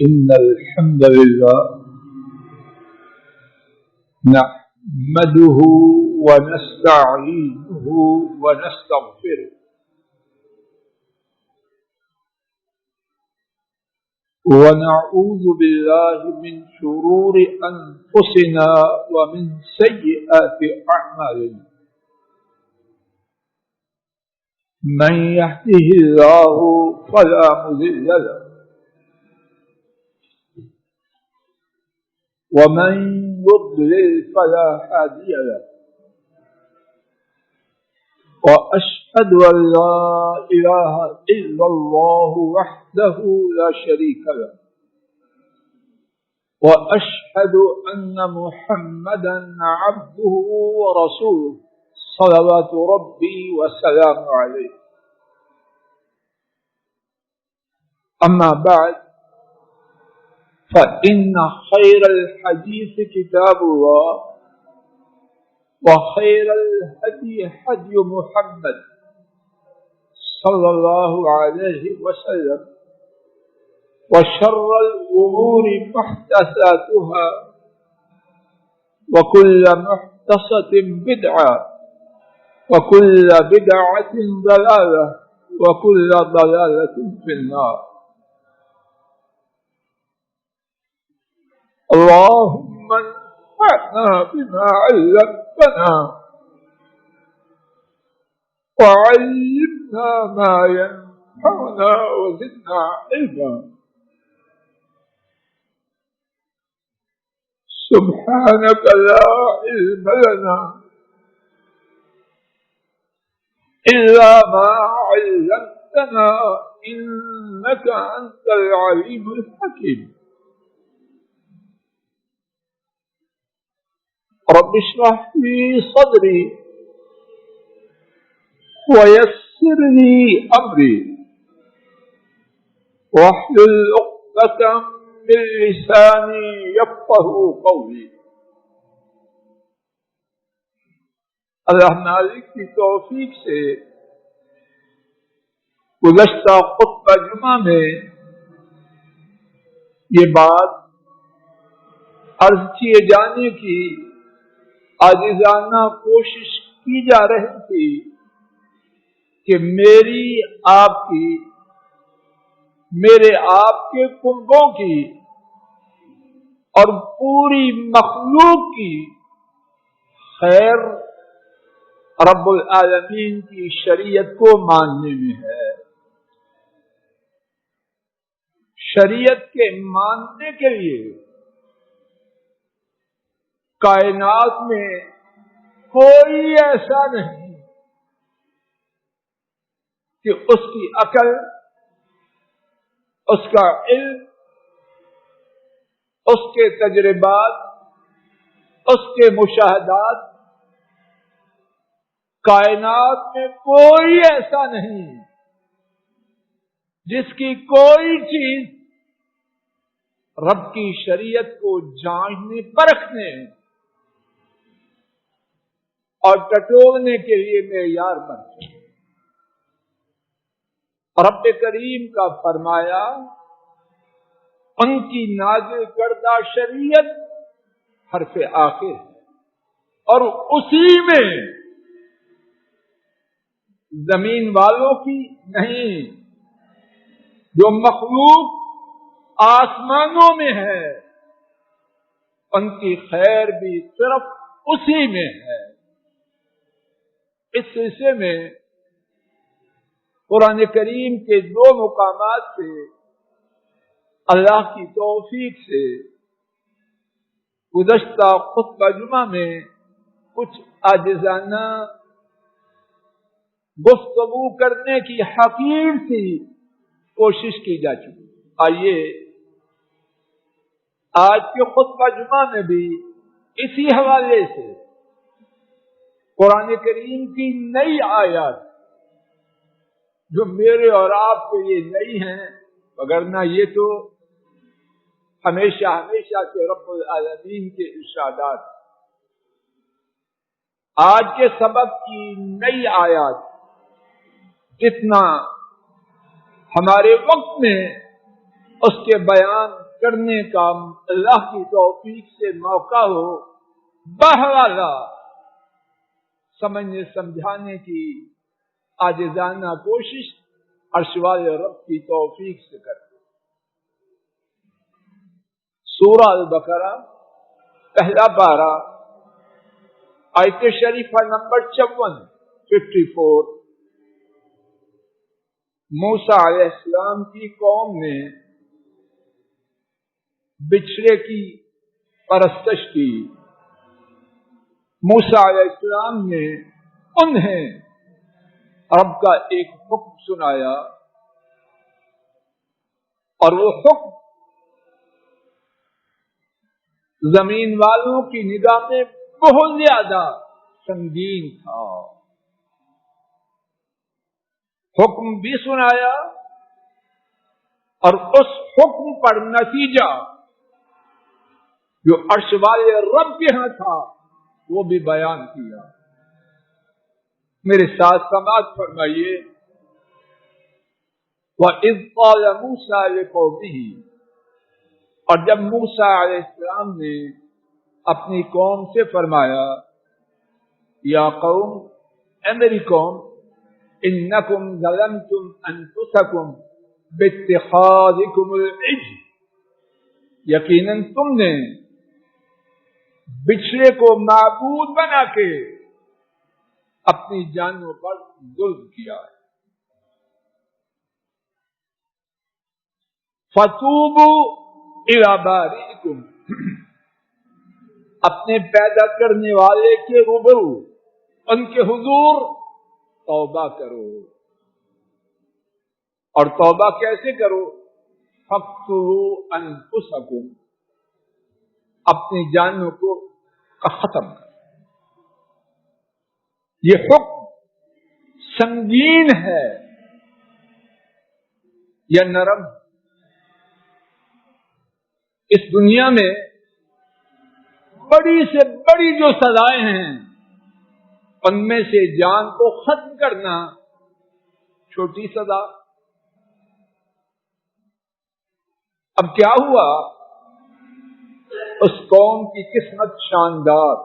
إن الحمد لله نحمده ونستعينه ونستغفره ونعوذ بالله من شرور أنفسنا ومن سيئات أعمالنا من يهده الله فلا مضل له ومن يضلل فلا هادي له وأشهد أن لا إله إلا الله وحده لا شريك له وأشهد أن محمدا عبده ورسوله صلوات ربي وسلامه عليه. أما بعد فإن خير الحديث كتاب الله وخير الهدي هدي محمد صلى الله عليه وسلم وشر الأمور محدثاتها وكل محدثة بدعة وكل بدعة ضلالة وكل ضلالة في النار. اللهم انفعنا بما علمتنا وعلمنا ما ينفعنا وزدنا علما. سبحانك لا علم لنا إلا ما علمتنا إنك أنت العليم الحكيم. رب اشرح لي صدري ويسر لي أمري واحلل عقدة من لساني يفقهوا قولي. اللہ مالک کی توفیق سے گزشتہ خطبہ جمعہ میں یہ بات عرض کیے جانے کی عاجزانہ کوشش کی جا رہی تھی کہ میری آپ کی میرے آپ کے کنبوں کی اور پوری مخلوق کی خیر رب العالمین کی شریعت کو ماننے میں ہے. شریعت کے ماننے کے لیے کائنات میں کوئی ایسا نہیں کہ اس کی عقل، اس کا علم، اس کے تجربات، اس کے مشاہدات، کائنات میں کوئی ایسا نہیں جس کی کوئی چیز رب کی شریعت کو جانچنے پرکھنے اور ٹٹولنے کے لیے معیار بن جائے. رب کریم کا فرمایا ان کی نازل کردہ شریعت حرف آخر ہے اور اسی میں زمین والوں کی نہیں، جو مخلوق آسمانوں میں ہے ان کی خیر بھی صرف اسی میں ہے. اس سلسلے میں قرآن کریم کے دو مقامات سے اللہ کی توفیق سے گزشتہ خطبہ جمعہ میں کچھ عاجزانہ گفتگو کرنے کی حقیر سی کوشش کی جا چکی. آئیے آج کے خطبہ جمعہ میں بھی اسی حوالے سے قرآن کریم کی نئی آیات جو میرے اور آپ کے لیے نئی ہیں، وگرنہ یہ تو ہمیشہ سے رب العالمین کے ارشادات. آج کے سبق کی نئی آیات جتنا ہمارے وقت میں اس کے بیان کرنے کا اللہ کی توفیق سے موقع ہو، بہرحال سمجھنے سمجھانے کی عاجزانہ کوشش عرش والے رب کی توفیق سے کرتے۔ سورہ البقرہ پہلا پارہ آیت شریفہ نمبر 54 موسیٰ علیہ السلام کی قوم نے بچھڑے کی پرستش کی۔ موسیٰ علیہ السلام نے انہیں رب کا ایک حکم سنایا، اور وہ حکم زمین والوں کی نگاہ میں بہت زیادہ سنگین تھا۔ حکم بھی سنایا اور اس حکم پر نتیجہ جو عرش والے رب کے ہاں تھا وہ بھی بیان کیا۔ میرے ساتھ سماعت فرمائیے، وَإِذْ قَالَ مُوسَىٰ لِقَوْمِهِ، اور جب موسیٰ علیہ السلام نے اپنی قوم سے فرمایا، یا قوم، اے میری قوم، انکم ظلمتم انفسکم باتخاذکم العجل، یقیناً تم نے بچھڑے کو معبود بنا کے اپنی جانوں پر ظلم کیا ہے۔ فتوبوا الی بارئکم، اپنے پیدا کرنے والے کے روبرو ان کے حضور توبہ کرو، اور توبہ کیسے کرو؟ فاقتلوا انفسکم، اپنی جانوں کو ختم کرو۔ یہ حکم سنگین ہے یا نرم؟ اس دنیا میں بڑی سے بڑی جو سزائیں ہیں ان میں سے جان کو ختم کرنا چھوٹی سزا۔ اب کیا ہوا؟ اس قوم کی قسمت شاندار۔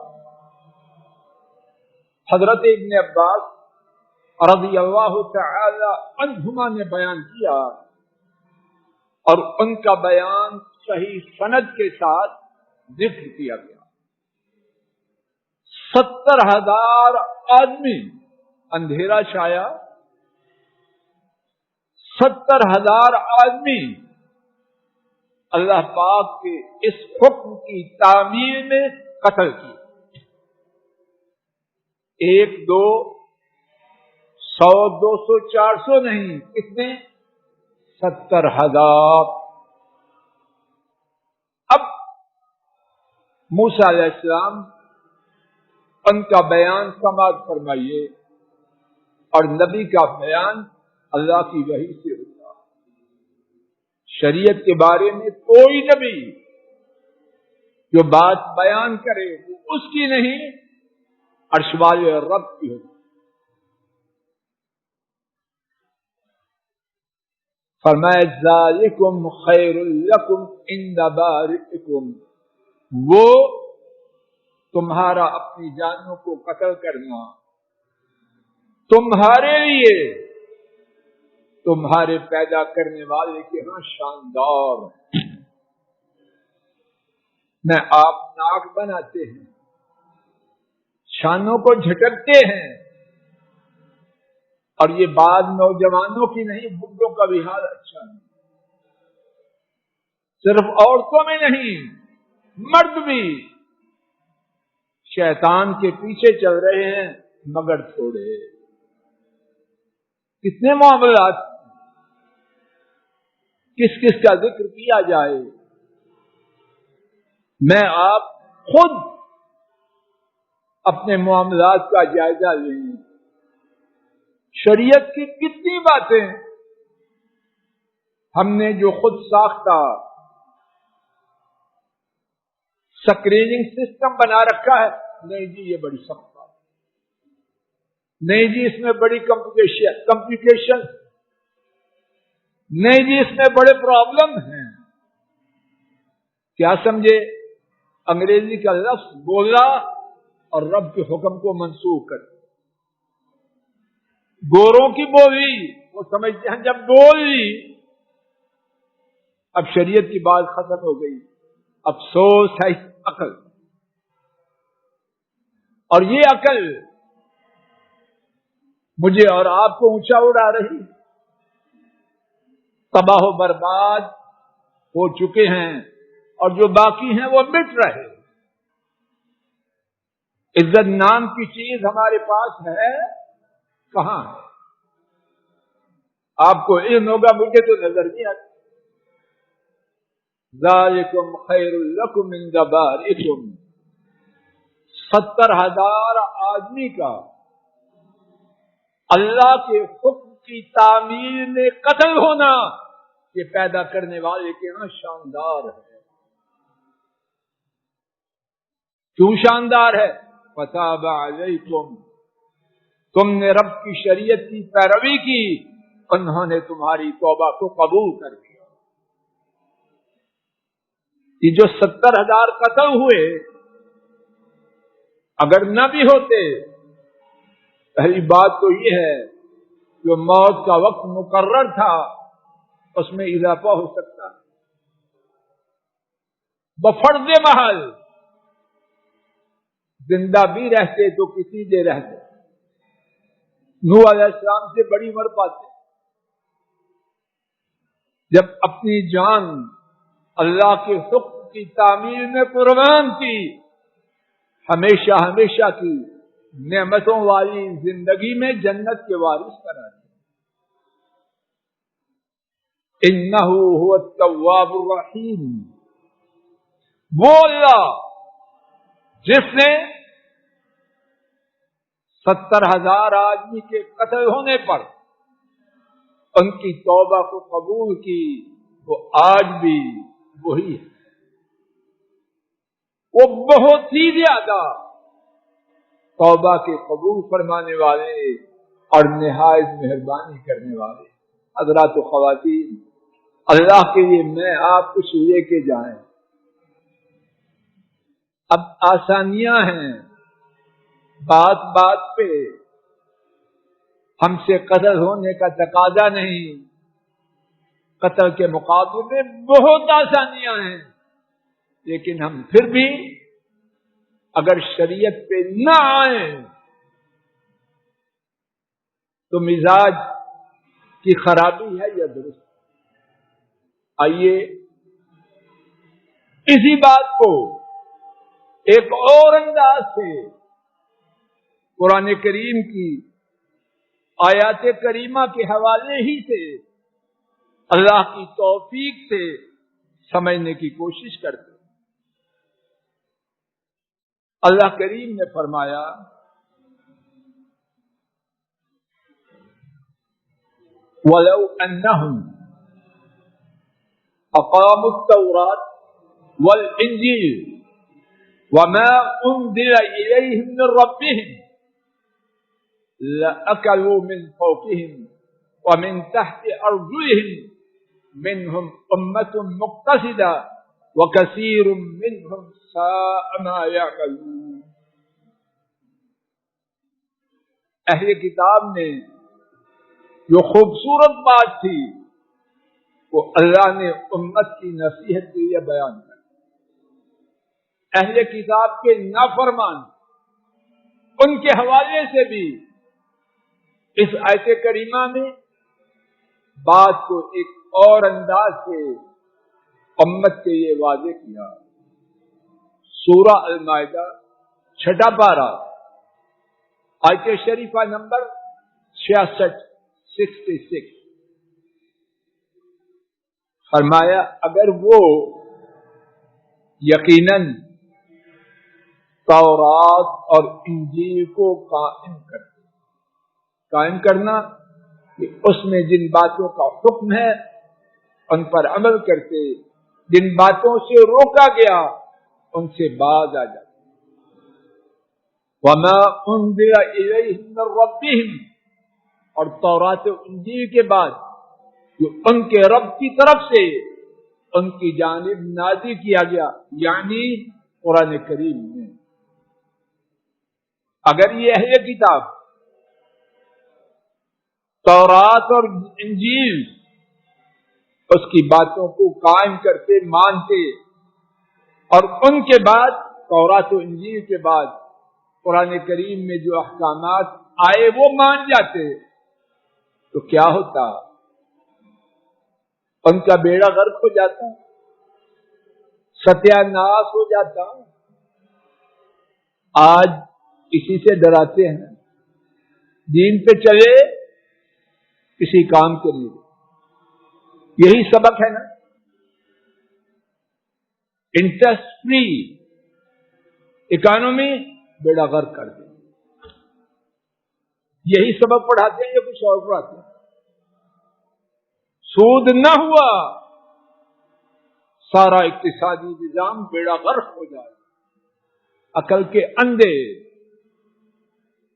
حضرت ابن عباس رضی اللہ تعالی عنہما نے بیان کیا، اور ان کا بیان صحیح سند کے ساتھ ذکر کیا گیا۔ 70,000 آدمی اندھیرا چھایا، 70,000 آدمی اللہ پاک کے اس حکم کی تعمیل میں قتل کیے۔ 1 2 100 200 400 نہیں، کتنے؟ 70,000۔ اب موسیٰ علیہ السلام ان کا بیان سماعت فرمائیے، اور نبی کا بیان اللہ کی وحی سے ہوتا۔ شریعت کے بارے میں کوئی نبی جو بات بیان کرے وہ اس کی نہیں، عرش والے رب کی ہوتی۔ فرمایا ذالکم خیر لکم عند بارئکم، وہ تمہارا اپنی جانوں کو قتل کرنا تمہارے لیے تمہارے پیدا کرنے والے کے ہاں شاندار۔ میں آپ ناک بناتے ہیں، شانوں کو جھٹکتے ہیں، اور یہ بات نوجوانوں کی نہیں، بڈھوں کا بھی حال اچھا نہیں۔ صرف عورتوں میں نہیں، مرد بھی شیطان کے پیچھے چل رہے ہیں مگر تھوڑے۔ کتنے معاملات، کس کس کا ذکر کیا جائے؟ میں آپ خود اپنے معاملات کا جائزہ لیں۔ شریعت کی کتنی باتیں ہم نے جو خود ساختہ اسکریننگ سسٹم بنا رکھا ہے، نہیں جی یہ بڑی سخت بات، نہیں جی اس میں بڑی کمپلیکیشن، نہیں جی اس میں بڑے پرابلم ہیں۔ کیا سمجھے؟ انگریزی کا لفظ بولا اور رب کے حکم کو منسوخ کر دیا۔ گوروں کی بولی وہ سمجھتے ہیں جب بولی اب شریعت کی بات ختم ہو گئی۔ افسوس ہے اس عقل، اور یہ عقل مجھے اور آپ کو اونچا اڑا رہی، تباہ و برباد ہو چکے ہیں، اور جو باقی ہیں وہ مٹ رہے۔ عزت نام کی چیز ہمارے پاس ہے کہاں ہے؟ آپ کو علم ہوگا، مجھے تو نظر نہیں آتا۔ ذالکم خیر لکم عند بارئکم، 70,000 آدمی کا اللہ کے حکم کی تعمیل میں قتل ہونا یہ پیدا کرنے والے کے ہاں شاندار ہے۔ کیوں شاندار ہے؟ فتاب علیکم، تم نے رب کی شریعت کی پیروی کی، انہوں نے تمہاری توبہ کو قبول کر لیا۔ یہ جو 70,000 قتل ہوئے اگر نہ بھی ہوتے، پہلی بات تو یہ ہے جو موت کا وقت مقرر تھا اس میں اضافہ ہو سکتا ہے۔ بفرض محل زندہ بھی رہتے تو کسی دے رہتے، نوح علیہ السلام سے بڑی عمر پاتے، جب اپنی جان اللہ کے حکم کی تعمیل میں قربان کی، ہمیشہ ہمیشہ کی نعمتوں والی زندگی میں جنت کے وارث قرار دیا۔ انہ هو التواب الرحیم، وہ اللہ جس نے 70,000 آدمی کے قتل ہونے پر ان کی توبہ کو قبول کی، وہ آج بھی وہی ہے۔ وہ بہت ہی زیادہ توبہ کے قبول فرمانے والے اور نہایت مہربانی کرنے والے۔ حضرات و خواتین، اللہ کے لیے میں آپ کچھ لے کے جائیں۔ اب آسانیاں ہیں، بات بات پہ ہم سے قتل ہونے کا تقاضا نہیں، قتل کے مقابلے میں بہت آسانیاں ہیں، لیکن ہم پھر بھی اگر شریعت پہ نہ آئیں تو مزاج کی خرابی ہے یا درست؟ آئیے اسی بات کو ایک اور انداز سے قرآن کریم کی آیات کریمہ کے حوالے ہی سے اللہ کی توفیق سے سمجھنے کی کوشش کرتے۔ اللہ کریم نے فرمایا وَلَوْ أَنَّهُمْ أَقَامُوا التَّوْرَاةَ وَالْإِنْجِيلَ وَمَا أُنزِلَ إِلَيْهِمْ مِنْ رَبِّهِمْ لَأَكَلُوا مِنْ فَوْقِهِمْ وَمِنْ تَحْتِ أَرْجُلِهِمْ مِنْهُمْ أُمَّةٌ مُقْتَصِدَةٌ وَكَثِيرٌ مِنْهُمْ سَاءَ مَا يَعْمَلُونَ۔ اہل کتاب نے جو خوبصورت بات تھی وہ اللہ نے امت کی نصیحت کے لیے بیان کر، اہل کتاب کے نافرمان ان کے حوالے سے بھی اس آیت کریمہ میں بات کو ایک اور انداز سے امت کے لیے واضح کیا۔ سورہ المائدہ 6 پارہ آیت شریفہ نمبر 66 فرمایا اگر وہ یقیناً تورات اور انجیل کو قائم کرنا کہ اس میں جن باتوں کا حکم ہے ان پر عمل کرتے، جن باتوں سے روکا گیا ان سے باز آ جاتے۔ وَمَا أُنزِلَ إِلَيْهِمْ مِنْ رَبِّهِمْ، اور تورات و انجیل کے بعد جو ان کے رب کی طرف سے ان کی جانب نازل کیا گیا، یعنی قرآن کریم میں۔ اگر یہ اہل کتاب تورات اور انجیل اس کی باتوں کو قائم کرتے مانتے، اور ان کے بعد تورات و انجیل کے بعد قرآن کریم میں جو احکامات آئے وہ مان جاتے، تو کیا ہوتا؟ ان کا بیڑا غرق ہو جاتا، ستیہ ناش ہو جاتا۔ آج کسی سے ڈراتے ہیں، دین پہ چلے کسی کام کے لیے، یہی سبق ہے نا، انٹرسٹ فری اکانومی بیڑا غرق کر دیں، یہی سبق پڑھاتے ہیں یا کچھ اور پڑھاتے ہیں؟ سود نہ ہوا سارا اقتصادی نظام بیڑا غرق ہو جائے۔ عقل کے اندھے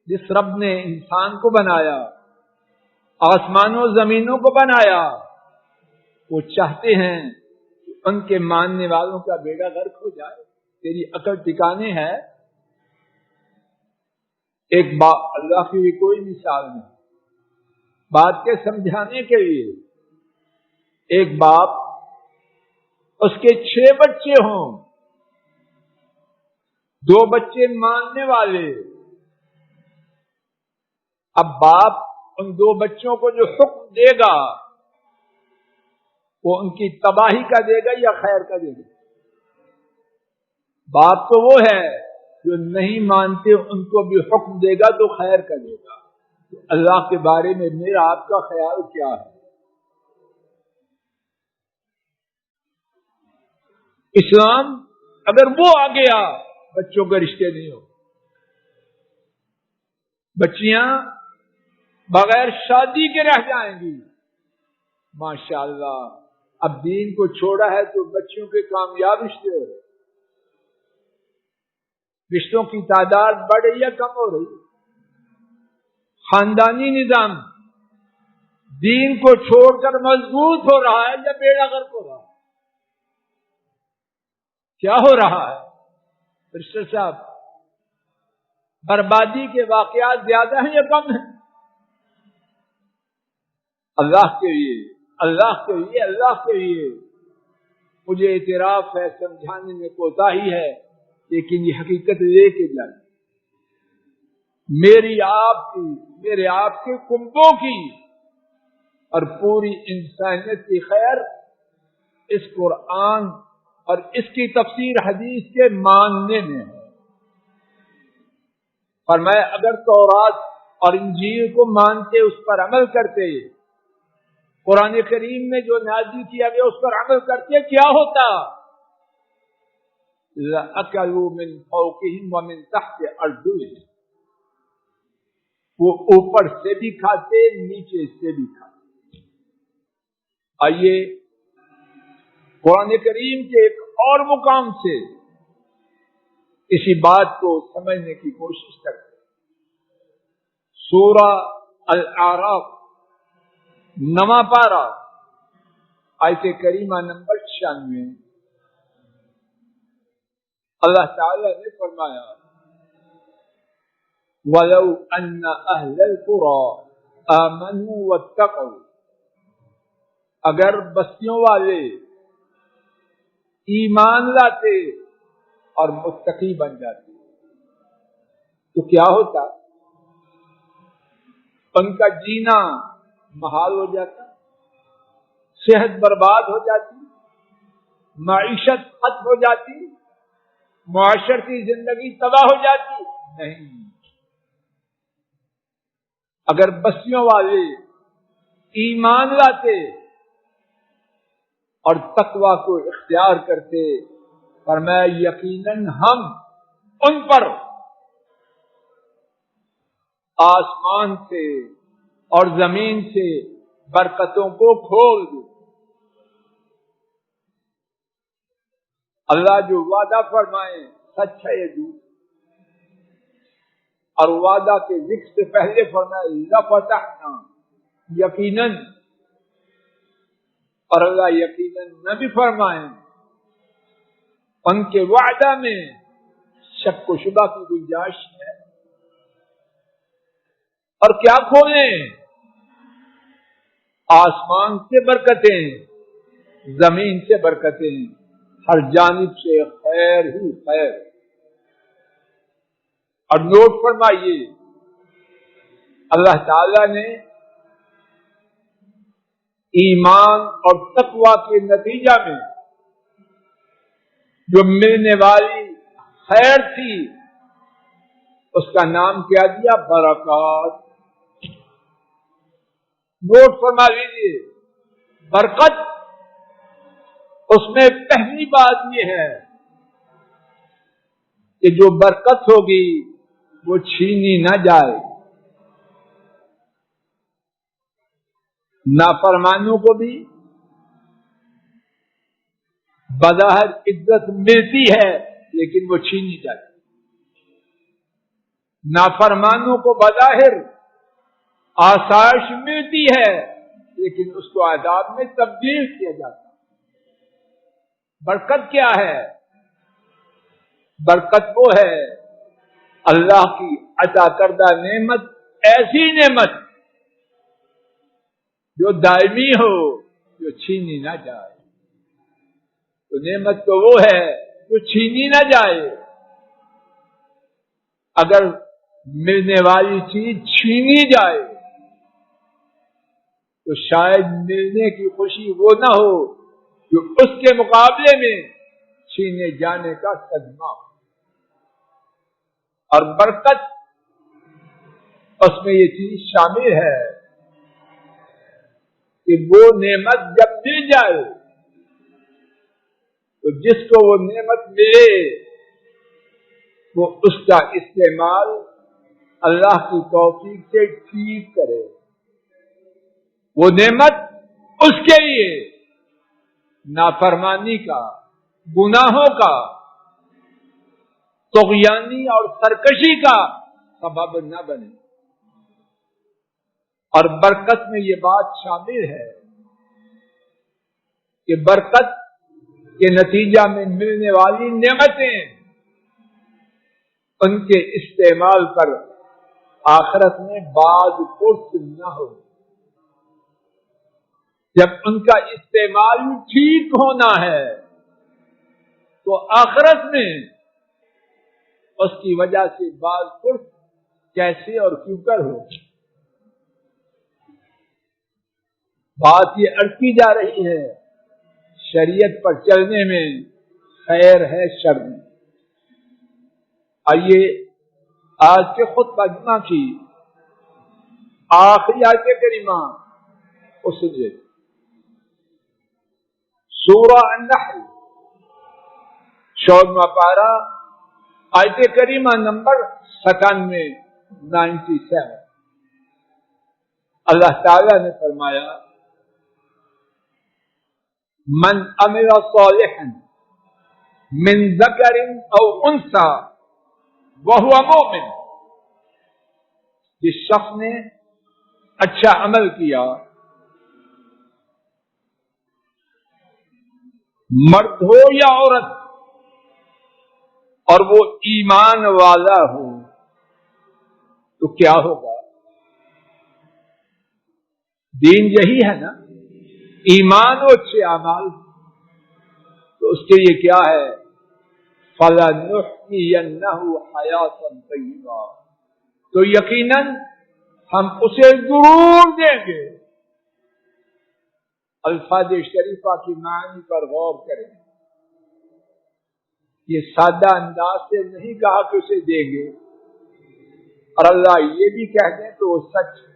جس رب نے انسان کو بنایا، آسمانوں زمینوں کو بنایا، وہ چاہتے ہیں کہ ان کے ماننے والوں کا بیڑا غرق ہو جائے۔ تیری عقل ٹھکانے ہے؟ ایک باپ، اللہ کی کوئی مثال نہیں، بات کے سمجھانے کے لیے، ایک باپ اس کے 6 بچے ہوں، 2 بچے ماننے والے، اب باپ ان 2 بچوں کو جو حکم دے گا وہ ان کی تباہی کا دے گا یا خیر کا دے گا؟ باپ تو وہ ہے جو نہیں مانتے ان کو بھی حکم دے گا تو خیر کا دے گا۔ تو اللہ کے بارے میں میرا آپ کا خیال کیا ہے؟ اسلام اگر وہ آ گیا بچوں کے رشتے نہیں ہو، بچیاں بغیر شادی کے رہ جائیں گی۔ ماشاءاللہ اب دین کو چھوڑا ہے تو بچیوں کے کامیاب رشتے ہو رہے، رشتوں کی تعداد بڑھ رہی یا کم ہو رہی؟ خاندانی نظام دین کو چھوڑ کر مضبوط ہو رہا ہے یا بیڑا غرق ہو رہا ہے؟ کیا ہو رہا ہے رشتے صاحب؟ بربادی کے واقعات زیادہ ہیں یا کم ہیں؟ اللہ کے لیے، اللہ کے لیے، اللہ کے لیے مجھے اعتراف ہے، سمجھانے میں کوتاہی ہے، لیکن یہ حقیقت لے کے جائیں، میری آپ کی، میرے آپ کے کنبوں کی اور پوری انسانیت کی خیر اس قرآن اور اس کی تفسیر حدیث کے ماننے میں ہے۔ فرمایا اگر تورات اور انجیل کو مانتے، اس پر عمل کرتے، قرآن کریم میں جو نازل کیا گیا اس پر عمل کرتے، کیا ہوتا؟ لَأَكَلُوا مِنْ فَوْقِهِمْ وَمِنْ تَحْتِ أَرْجُلِهِمْ، وہ اوپر سے بھی کھاتے، نیچے سے بھی کھاتے۔ آئیے قرآن کریم کے ایک اور مقام سے اسی بات کو سمجھنے کی کوشش کرتے ہیں۔ سورہ الاعراف 9واں پارہ آیت کریمہ نمبر 96، اللہ تعالی نے فرمایا وَلَوْ أَنَّ أَهْلَ الْقُرَىٰ آمَنُوا وَاتَّقَوْا، اگر بستیوں والے ایمان لاتے اور متقی بن جاتے تو کیا ہوتا؟ ان کا جینا محال ہو جاتا، صحت برباد ہو جاتی، معیشت ختم ہو جاتی، معاشرتی زندگی تباہ ہو جاتی؟ نہیں، اگر بستیوں والے ایمان لاتے اور تقوی کو اختیار کرتے، فرمایا یقیناً ہم ان پر آسمان سے اور زمین سے برکتوں کو کھول دیں۔ اللہ جو وعدہ فرمائے سچ ہے یہ جھوٹ، اور وعدہ کے ذکر سے پہلے فرمایا لَفَتَحْنَا، یقیناً اور اللہ یقیناً نہ بھی فرمائیں ان کے وعدہ میں شک و شبہ کی گنجائش ہے. اور کیا کھولیں؟ آسمان سے برکتیں، زمین سے برکتیں، ہر جانب سے خیر ہی خیر. اور نوٹ فرمائیے اللہ تعالی نے ایمان اور تقوی کے نتیجہ میں جو ملنے والی خیر تھی اس کا نام کیا دیا؟ برکات. نوٹ فرما لیجیے، برکت، اس میں پہلی بات یہ ہے کہ جو برکت ہوگی وہ چھینی نہ جائے. نافرمانوں کو بھی بظاہر عزت ملتی ہے لیکن وہ چھینی جاتی. نافرمانوں کو بظاہر آسائش ملتی ہے لیکن اس کو عذاب میں تبدیل کیا جاتا ہے. برکت کیا ہے؟ برکت وہ ہے اللہ کی عطا کردہ نعمت، ایسی نعمت جو دائمی ہو، جو چھینی نہ جائے. تو نعمت تو وہ ہے جو چھینی نہ جائے. اگر ملنے والی چیز چھینی جائے تو شاید ملنے کی خوشی وہ نہ ہو جو اس کے مقابلے میں چھینے جانے کا صدمہ ہو. اور برکت، اس میں یہ چیز شامل ہے کہ وہ نعمت جب مل جائے تو جس کو وہ نعمت ملے وہ اس کا استعمال اللہ کی توفیق سے ٹھیک کرے. وہ نعمت اس کے لیے نافرمانی کا، گناہوں کا، طغیانی اور سرکشی کا سبب نہ بنے. اور برکت میں یہ بات شامل ہے کہ برکت کے نتیجہ میں ملنے والی نعمتیں ان کے استعمال پر آخرت میں بعد پرس نہ ہو. جب ان کا استعمال ٹھیک ہونا ہے تو آخرت میں اس کی وجہ سے بعد پرس کیسے اور کیوں کر ہو. بات یہ عرض کی جا رہی ہے شریعت پر چلنے میں خیر ہے شر میں. آئیے آج کے خطبہ جمعہ کی آخری آیت کریمہ اس سے سورہ النحل 14واں پارہ آیت کریمہ نمبر 97 اللہ تعالی نے فرمایا من عمل صالحا من ذکر او انثى وهو مؤمن. جس شخص نے اچھا عمل کیا، مرد ہو یا عورت، اور وہ ایمان والا ہو، تو کیا ہوگا؟ دین یہی ہے نا، ایمان و اچھے اعمال. تو اس کے لیے کیا ہے؟ فَلَنُحْيِيَنَّهُ حَيَاةً طَيِّبَةً. تو یقیناً ہم اسے ضرور دیں گے. الفاظ شریفہ کی معنی پر غور کریں. یہ سادہ انداز سے نہیں کہا کہ اسے دیں گے، اور اللہ یہ بھی کہہ دیں تو وہ سچ ہے.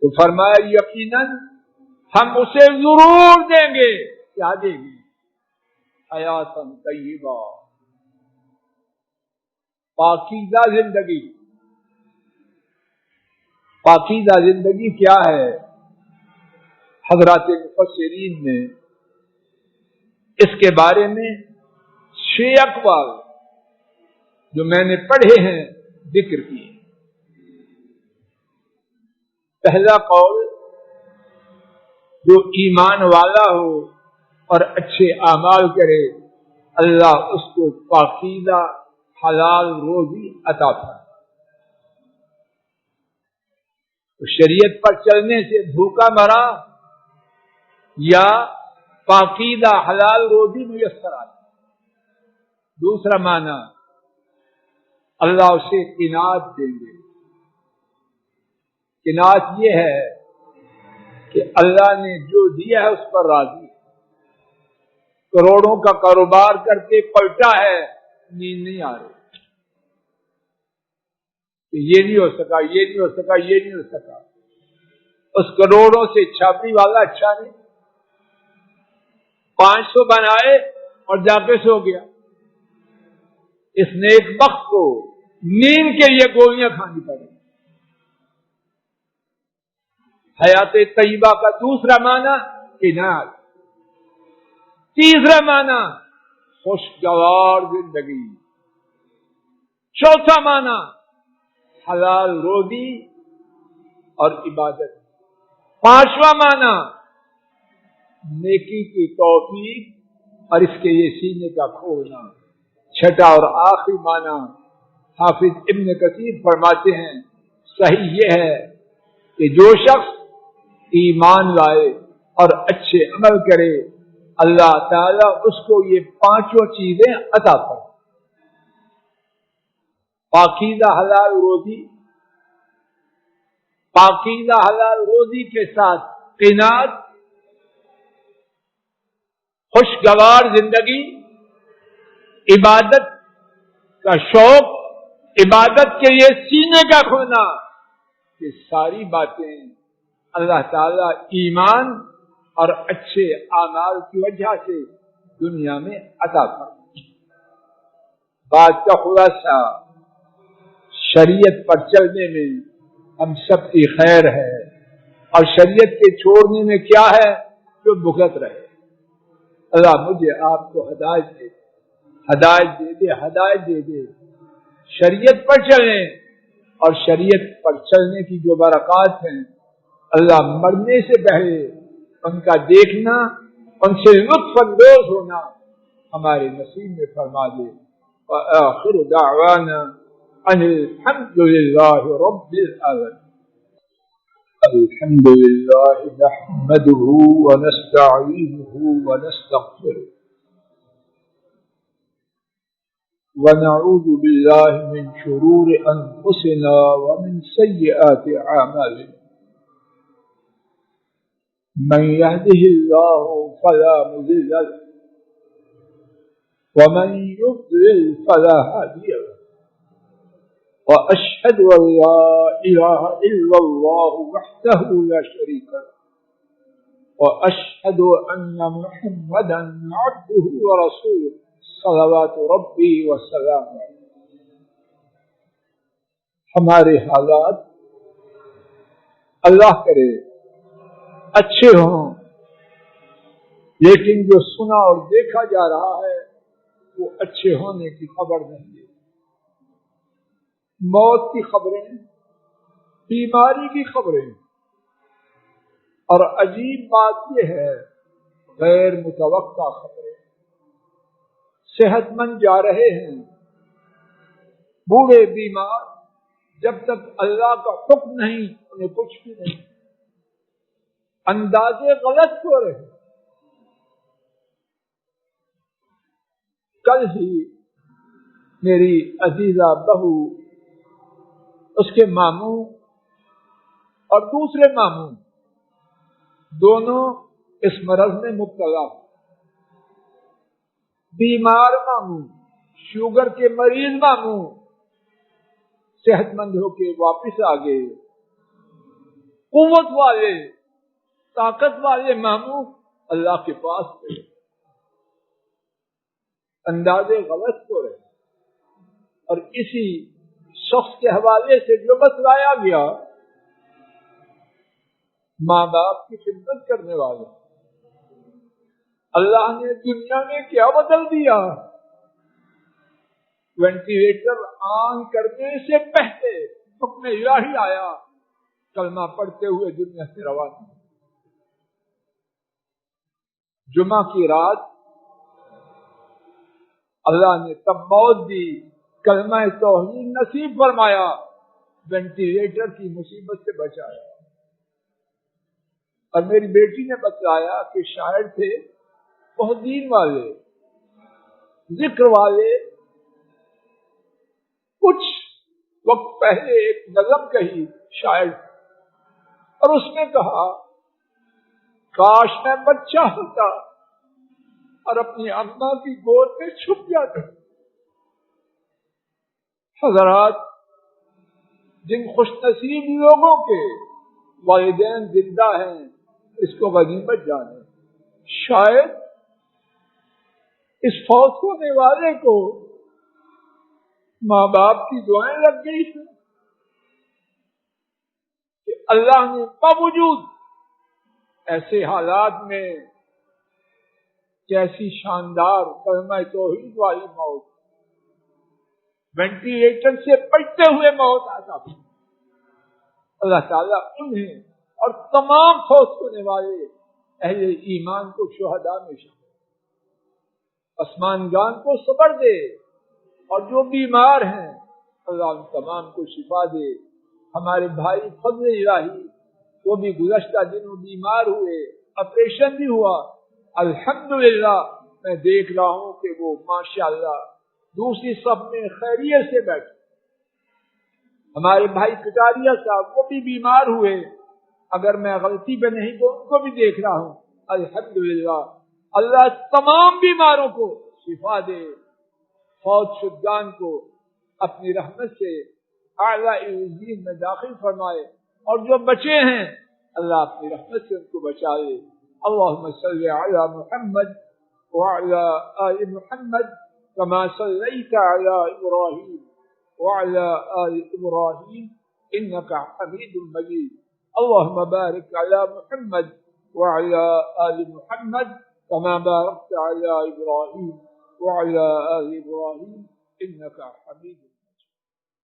تو فرمایا یقیناً ہم اسے ضرور دیں گے. کیا دیں گے؟ حیاتن طیبہ، پاکیزہ زندگی. پاکیزہ زندگی کیا ہے؟ حضرات مفسرین نے اس کے بارے میں 6 اقوال جو میں نے پڑھے ہیں ذکر کیے. پہلا قول جو ایمان والا ہو اور اچھے اعمال کرے اللہ اس کو پاکیزہ حلال روزی عطا فرمائے۔ تو شریعت پر چلنے سے بھوکا مرا یا پاکیزہ حلال روزی میسر آتی۔ دوسرا معنی اللہ اسے قناعت دیں گے۔ قناعت یہ ہے کہ اللہ نے جو دیا ہے اس پر راضی ہے۔ کروڑوں کا کاروبار کر کے پلٹا ہے، نیند نہیں آ رہی کہ یہ نہیں ہو سکا، یہ نہیں ہو سکا، یہ نہیں ہو سکا۔ اس کروڑوں سے چھاپی والا اچھا نہیں، 500 بنائے اور جا کے سو گیا۔ اس نیک بخت کو نیند کے لیے گولیاں کھانی پڑیں۔ حیات طیبہ کا دوسرا معنی قناعت، تیسرا معنی خوشگوار زندگی، چوتھا معنی حلال روزی اور عبادت، پانچواں معنی نیکی کی توفیق اور اس کے یہ سینے کا کھولنا، چھٹا اور آخری معنی حافظ ابن کثیر فرماتے ہیں صحیح یہ ہے کہ جو شخص ایمان لائے اور اچھے عمل کرے اللہ تعالیٰ اس کو یہ پانچوں چیزیں عطا فرمائے۔ پاکیزہ حلال روزی، پاکیزہ حلال روزی کے ساتھ قناعت، خوشگوار زندگی، عبادت کا شوق، عبادت کے لیے سینے کا کھلنا، یہ ساری باتیں اللہ تعالیٰ ایمان اور اچھے اعمال کی وجہ سے دنیا میں عطا فرمائے۔ بات کا خلاصہ شریعت پر چلنے میں ہم سب کی خیر ہے اور شریعت کے چھوڑنے میں کیا ہے جو بھگت رہے۔ اللہ مجھے آپ کو ہدایت دے دے، ہدایت دے دے، ہدایت دے دے۔ شریعت پر چلیں اور شریعت پر چلنے کی جو برکات ہیں اللہ مرنے سے پہلے ان کا دیکھنا، ان سے لطف اندوز ہونا ہمارے نصیب میں فرما دے۔ وآخر دعوانا ان الحمد للہ رب العالمین۔ الحمد للہ نحمده ونستعینه ونستغفره ونعوذ باللہ من شرور انفسنا ومن سیئات اعمالنا من يهده الله فلا مضل له ومن يضلل فلا هادي له وأشهد أن لا إله إلا الله وحده لا شريك له وأشهد أن محمدا عبده ورسوله صلوات ربي وسلامه۔ ہمارے حالات اللہ کرے اچھے ہوں، لیکن جو سنا اور دیکھا جا رہا ہے وہ اچھے ہونے کی خبر نہیں ہے۔ موت کی خبریں، بیماری کی خبریں، اور عجیب بات یہ ہے غیر متوقع خبریں۔ صحت مند جا رہے ہیں، بوڑھے بیمار، جب تک اللہ کا حکم نہیں انہیں کچھ بھی نہیں، اندازے غلط ہو رہے۔ کل ہی میری عزیزہ بہو، اس کے ماموں اور دوسرے ماموں دونوں اس مرض میں مبتلا ہوئے۔ بیمار ماموں، شوگر کے مریض ماموں صحت مند ہو کے واپس آ گئے۔ قوت والے، طاقت والے ماموں اللہ کے پاس گئے۔ اندازے غلط ہو رہے، اور اسی شخص کے حوالے سے جو بتلایا گیا، ماں باپ کی خدمت کرنے والے، اللہ نے دنیا میں کیا بدل دیا۔ وینٹیلیٹر آن کرنے سے پہلے حکم الہی آیا، کلمہ پڑھتے ہوئے دنیا سے روانہ۔ جمعہ کی رات اللہ نے تب موت دی، کلمہ توحید نصیب فرمایا، وینٹیلیٹر کی مصیبت سے بچایا۔ اور میری بیٹی نے بتلایا کہ شاعر تھے بہت دین والے، ذکر والے۔ کچھ وقت پہلے ایک نظم کہی شاعر، اور اس نے کہا کاش میں بچہ ہوتا اور اپنی اماں کی گود میں چھپ جاتا۔ حضرات، جن خوش نصیب لوگوں کے والدین زندہ ہیں اس کو غنیمت جانے، شاید اس فوت ہونے والے کو ماں باپ کی دعائیں لگ گئی ہیں کہ اللہ نے باوجود ایسے حالات میں کیسی شاندار کلمہ توحید والی موت، وینٹیلیٹر سے بچتے ہوئے موت آتا تھی۔ اللہ تعالیٰ انہیں اور تمام فوت ہونے والے اہل ایمان کو شہداء میں شامل، آسمان جان کو صبر دے، اور جو بیمار ہیں اللہ ان تمام کو شفا دے۔ ہمارے بھائی فضل الہی وہ بھی گزشتہ دنوں بیمار ہوئے، آپریشن بھی ہوا، الحمدللہ میں دیکھ رہا ہوں کہ وہ ماشاءاللہ دوسری صف میں خیریت سے بیٹھے۔ ہمارے بھائی کٹاریا صاحب وہ بھی بیمار ہوئے، اگر میں غلطی پہ نہیں تو ان کو بھی دیکھ رہا ہوں، الحمدللہ اللہ تمام بیماروں کو شفا دے، فوت شدگان کو اپنی رحمت سے اعلیٰ علیین میں داخل فرمائے، اور جو بچے ہیں اللہ اپنی رحمت سے ان کو بچا لے۔ اللہم صلی علی محمد وعلی آل محمد کما صلیت علی ابراہیم وعلی آل ابراہیم انک حمید مجید۔ اللہم بارک علی محمد وعلی آل محمد كما باركت على إبراهيم وعلى آل إبراهيم إنك حميد